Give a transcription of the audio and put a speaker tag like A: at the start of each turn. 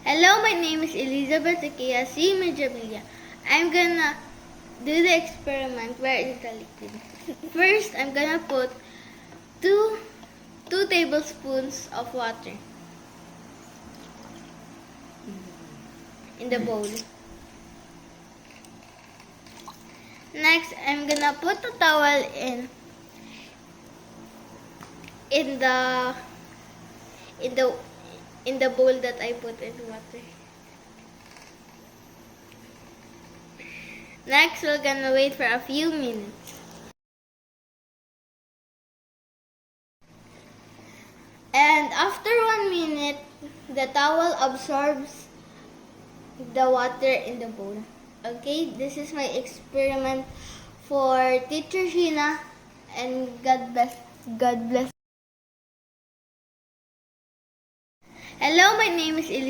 A: Hello, my name is Elizabeth Ikea C. Medjabilia. I'm gonna do the experiment where it's a liquid. First, I'm gonna put two tablespoons of water in the bowl. Next, I'm gonna put the towel in the bowl that I put in water. Next, we're gonna wait for a few minutes. And after 1 minute, the towel absorbs the water in the bowl. Okay, this is my experiment for Teacher Sheena, and God bless. God bless. Hello, my name is Elizabeth.